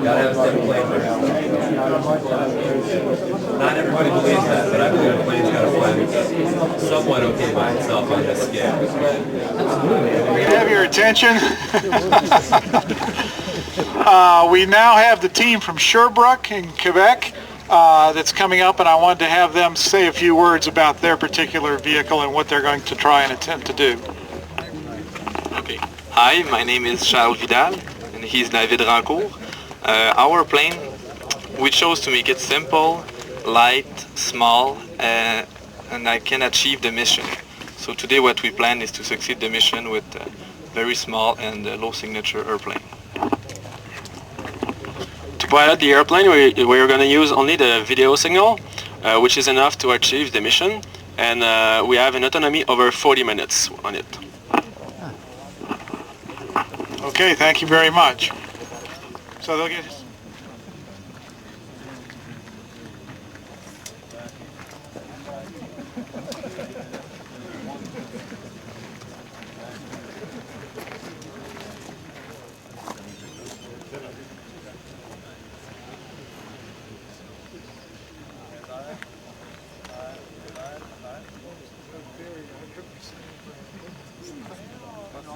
Gotta have a simple plane for now. Not everybody believes that, but I believe a plane's got to fly somewhat okay by itself on this scale. We have your attention. We now have the team from Sherbrooke in Quebec that's coming up, and I wanted to have them say a few words about their particular vehicle and what they're going to try and attempt to do. Okay. Hi, my name is Charles Vidal, and he's David Rancourt. Our plane, we chose to make it simple, light, small, and I can achieve the mission. So today what we plan is to succeed the mission with a very small and low signature airplane. To pilot the airplane, we're going to use only the video signal, which is enough to achieve the mission, and we have an autonomy over 40 minutes on it. Okay, thank you very much. So they'll get...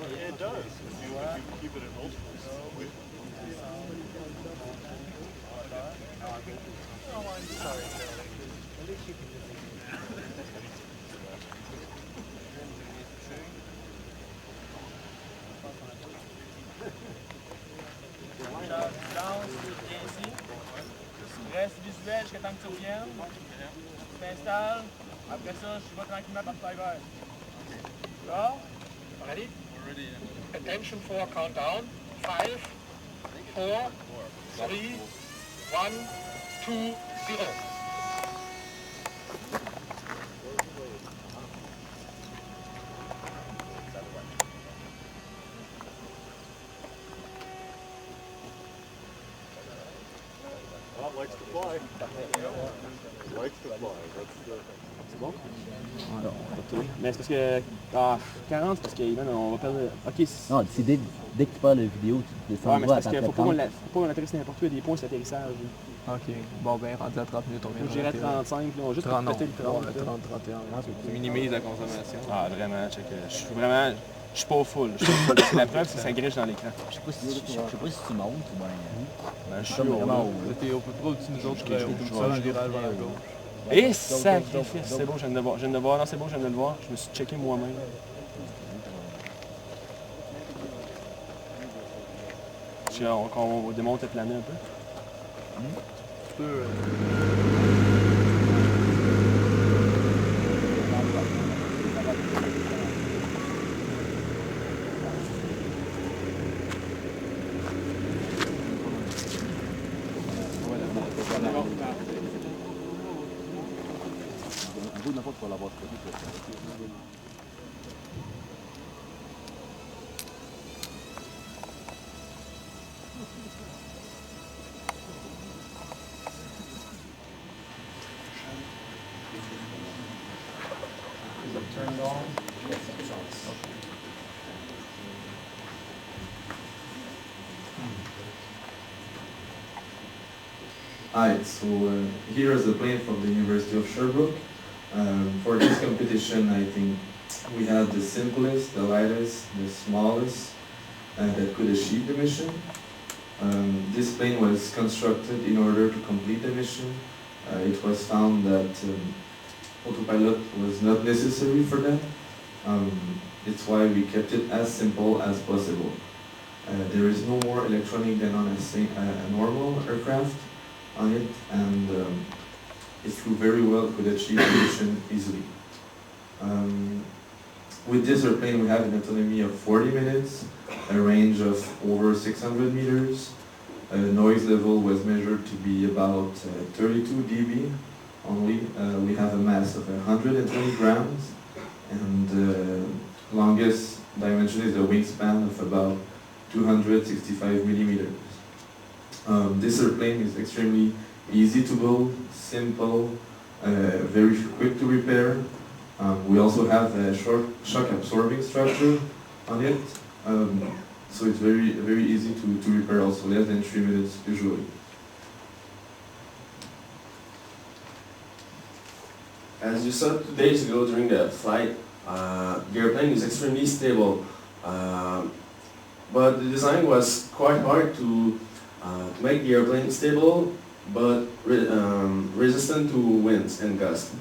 It does. If you keep it in multiples. Reste visuel jusqu'à temps que tu reviennes. Tu t'installes. Après ça, je vais tranquillement par Tiger. Go. Ready? Ready. Attention for countdown. 5, 4, 3, 1, 2, 0. Likes to fly. Likes to fly. C'est bon? Alors, mais c'est parce que 40, c'est parce qu'on va perdre. Ok. Non, c'est dès que tu parles de vidéo, tu descends. Ouais, mais c'est parce qu'il faut pas qu'on atterrisse n'importe où, il y a des points d'atterrissage. Ok, bon ben rendu à 30 minutes, on vient de j'irais 35, là, on va juste péter le 30. 31. Tu minimises la consommation. Ah, vraiment, je suis pas au full. La preuve, c'est que ça griche dans l'écran. Je sais pas si tu montes ou bien... je suis vraiment haut. T'es au plus proche au-dessus de nous autres, je suis tout seul en virage vers la gauche. Et sacrifice, c'est beau, je viens de le voir. Non, c'est beau, je viens de le voir. Je me suis checké moi-même. On démonte le planer un peu. Tu peux... Turned on. Hi, so here is the plane from the University of Sherbrooke. For this competition, I think we had the simplest, the lightest, the smallest that could achieve the mission. This plane was constructed in order to complete the mission. It was found that autopilot was not necessary for that. It's why we kept it as simple as possible. There is no more electronic than on a normal aircraft on it, and it flew very well, could achieve the mission easily. With this airplane we have an autonomy of 40 minutes, a range of over 600 meters. Noise level was measured to be about 32 dB only. We have a mass of 120 grams, and longest dimension is a wingspan of about 265 millimeters. This airplane is extremely easy to build, simple, very quick to repair. We also have a shock absorbing structure on it, so it's very easy to repair, also less than 3 minutes usually. As you saw 2 days ago during the flight, the airplane is extremely stable, but the design was quite hard to make the airplane stable but resistant to winds and gusts.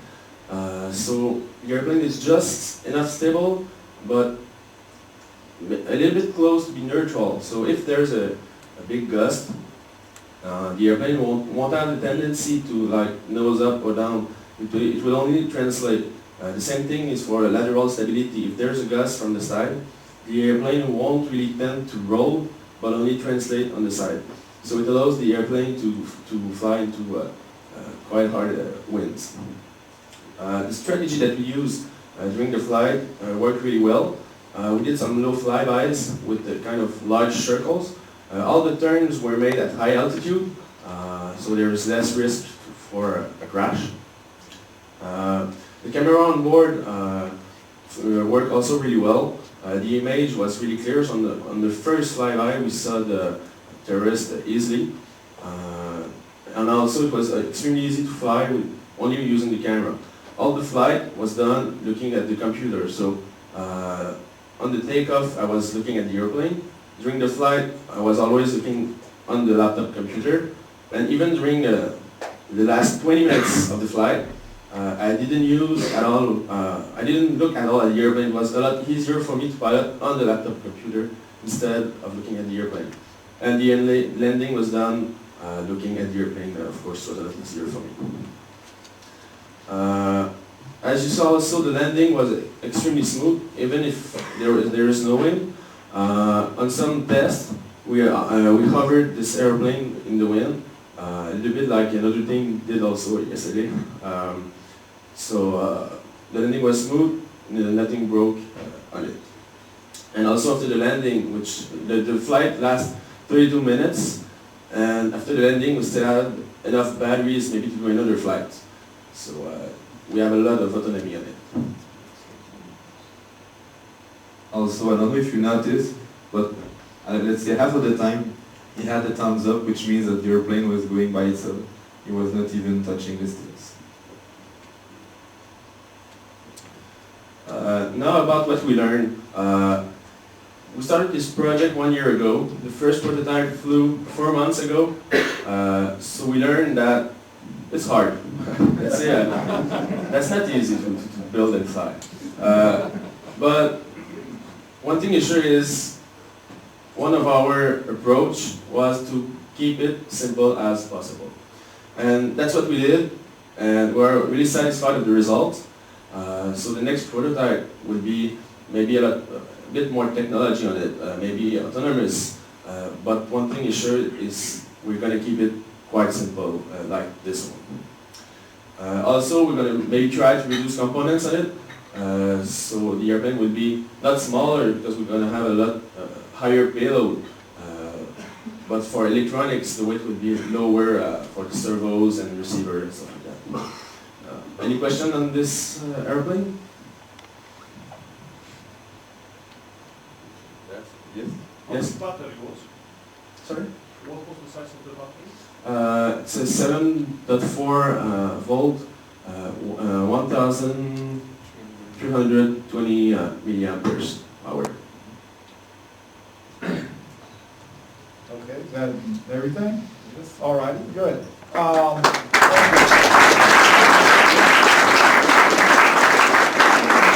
So the airplane is just enough stable but a little bit close to be neutral. So if there's a big gust, the airplane won't have the tendency to like nose up or down. It will only translate. The same thing is for lateral stability. If there's a gust from the side, the airplane won't really tend to roll, but only translate on the side. So it allows the airplane to fly into quite hard winds. The strategy that we used during the flight worked really well. We did some low flybys with the kind of large circles. All the turns were made at high altitude, so there is less risk for a crash. The camera on board worked also really well. The image was really clear. So on the first flyby, we saw the terrorist easily, and also it was extremely easy to fly with only using the camera. All the flight was done looking at the computer. So on the takeoff, I was looking at the airplane. During the flight, I was always looking on the laptop computer, and even during the last 20 minutes of the flight, I didn't use at all. I didn't look at all at the airplane. It was a lot easier for me to pilot on the laptop computer instead of looking at the airplane. And the landing was done looking at the airplane. Of course, was a lot easier for me. As you saw, also the landing was extremely smooth, even if there is no wind. On some tests, we hovered this airplane in the wind, a little bit like another thing did also yesterday. So the landing was smooth, nothing broke on it. And also after the landing, which the flight lasts 32 minutes, and after the landing we still had enough batteries maybe to do another flight. So we have a lot of autonomy on it. Also, I don't know if you noticed, but let's say half of the time he had the thumbs up, which means that the airplane was going by itself. He was not even touching the sticks. Now about what we learned. We started this project 1 year ago. The first prototype flew 4 months ago. So we learned that it's hard. Let's say that's not easy to build and fly. But one thing is sure is, one of our approach was to keep it simple as possible. And that's what we did, and we're really satisfied with the result. So the next prototype will be maybe a bit more technology on it, maybe autonomous. But one thing is sure is we're going to keep it quite simple, like this one. Also, we're going to maybe try to reduce components on it. So the airplane will be not smaller because we're going to have a lot higher payload. But for electronics, the weight will be lower for the servos and receiver and stuff like that. Any question on this airplane? Yes? Yes? Battery was? Sorry? What was the size of the battery? It's a 7.4 volt, 1,320 milliamperes hour. Okay, is that everything? Yes. All right, good.